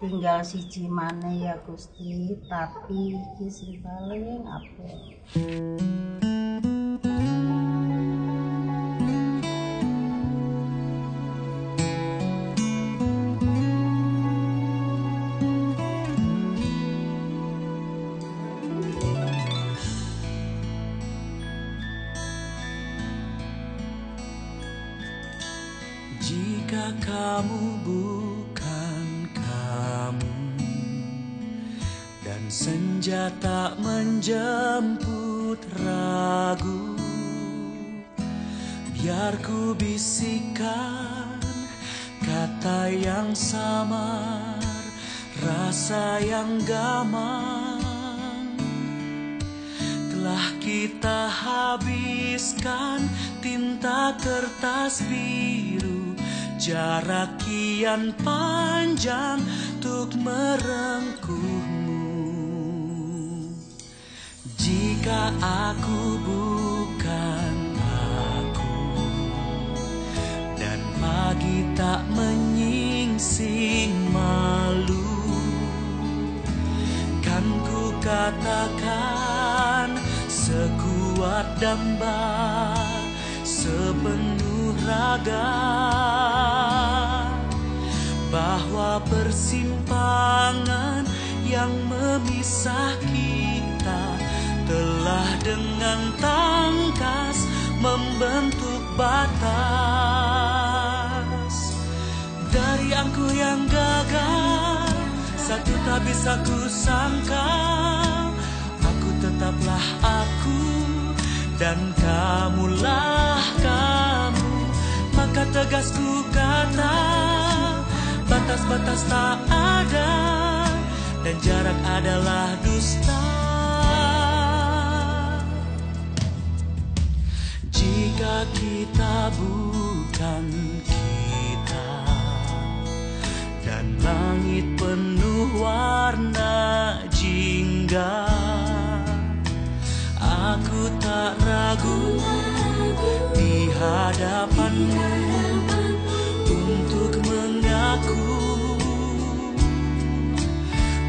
tinggal siji maneh ya Gusti, tapi iki sing paling apik. Jika kamu bukan kamu dan senja tak menjemput ragu, biar ku bisikan kata yang samar, rasa yang gamang. Telah kita habiskan tinta kertas biru, jarak kian panjang untuk merengkuhmu. Jika aku bukan aku dan pagi tak menyingsing malu, kan ku katakan sekuat damba, sepenuh raga, bahwa persimpangan yang memisah kita telah dengan tangkas membentuk batas. Dari aku yang gagal, satu tak bisa ku sangka, aku tetaplah aku dan kamulah kamu. Maka tegas ku kata, batas-batas tak ada dan jarak adalah dusta. Jika kita bukan kita dan langit penuh warna jingga, aku tak ragu di hadapanmu untuk mengaku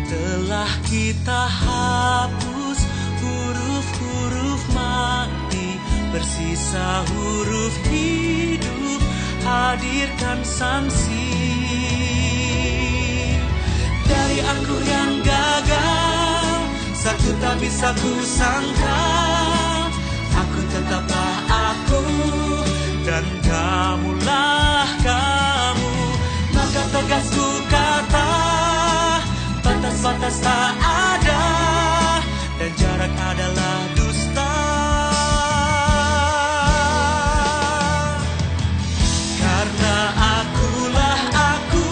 telah kita hapus huruf-huruf mati, bersisa huruf hidup, hadirkan sanksi. Dari aku yang gagal, satu tak bisa ku sangka, aku tetaplah aku dan kamulah kamu. Maka tegas ku kata, batas-batas tak ada dan jarak adalah dusta. Karena akulah aku,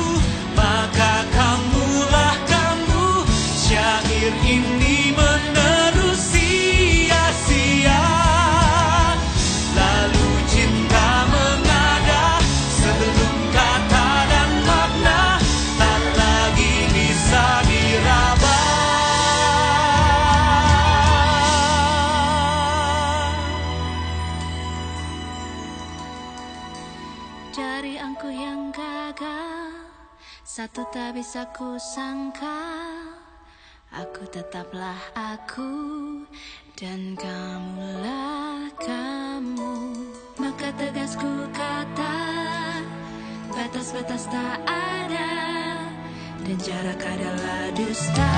maka kamulah kamu. Syair ini menerus sia-sia, lalu cinta mengada sebelum kata dan makna tak lagi bisa diraba. Dari aku yang gagal, satu tak bisa ku sangka, aku tetaplah aku dan kamulah kamu. Maka tegas ku kata, batas-batas tak ada dan jarak adalah dusta.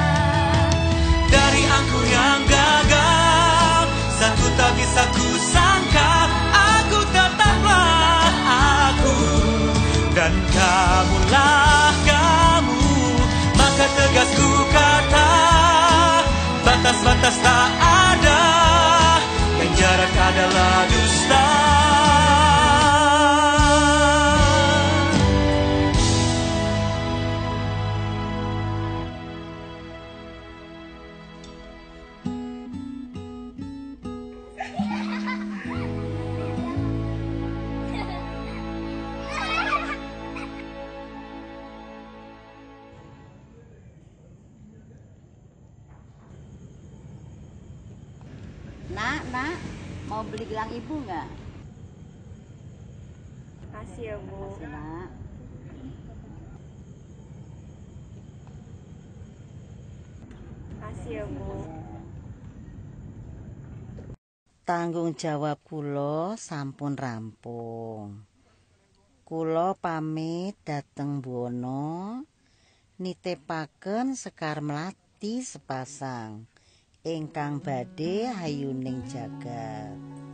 Dari aku yang gagal, satu tak bisa ku sangka, aku tetaplah aku dan kamulah kamu. Maka tegas ku kata, batas-batas tak ada dan jarak adalah dusta. Nak, mau beli gelang ibu nggak? Makasih ya Bu. Makasih, Nak. ya Bu. Tanggung jawab kula sampun rampung. Kula pamit dhateng Buwana nitipaken Sekar Melati sepasang ingkang badhe hayuning jagat.